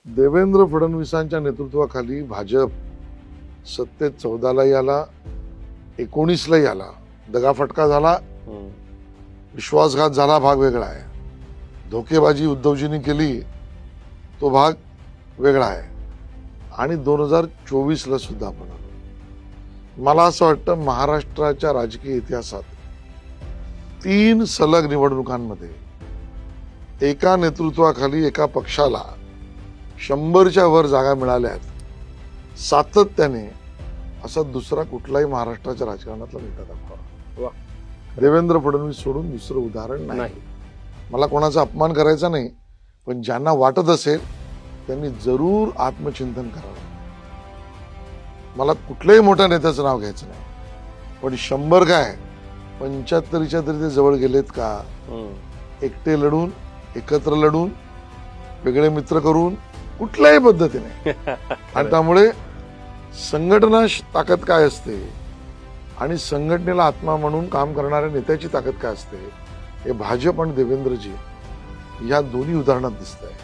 देवेंद्र फडणवीसांच्या नेतृत्वाखाली भाजप सत्तेत 14लाही आला, 19लाही आला. दगाफटका झाला, विश्वासघात झाला, भाग वेगळा आहे. धोकेबाजी उद्धवजींनी केली, तो भाग वेगळा आहे. आणि 2024ला सुद्धा आपण आलो. मला असं वाटतं महाराष्ट्राच्या राजकीय इतिहासात 3 सलग निवडणुकांमध्ये एका नेतृत्वाखाली एका पक्षाला 100च्या वर जागा मिळाल्या आहेत. सातत्याने असा दुसरा कुठलाही महाराष्ट्राच्या राजकारणातला नेता दाखवा. देवेंद्र फडणवीस सोडून दुसरं उदाहरण नाही. मला कोणाचा अपमान करायचा नाही, पण ज्यांना वाटत असेल त्यांनी जरूर आत्मचिंतन करावं. मला कुठल्याही मोठ्या नेत्याचं नाव घ्यायचं नाही, पण 100 काय 75च्या तरी ते जवळ गेलेत का? एकटे लढून, एकत्र लढून, वेगळे मित्र करून, कुठल्याही पद्धतीने. आणि त्यामुळे संघटना ताकद काय असते आणि संघटनेला आत्मा म्हणून काम करणाऱ्या नेत्याची ताकद काय असते हे भाजप आणि देवेंद्रजी या दोन्ही उदाहरणात दिसत आहे.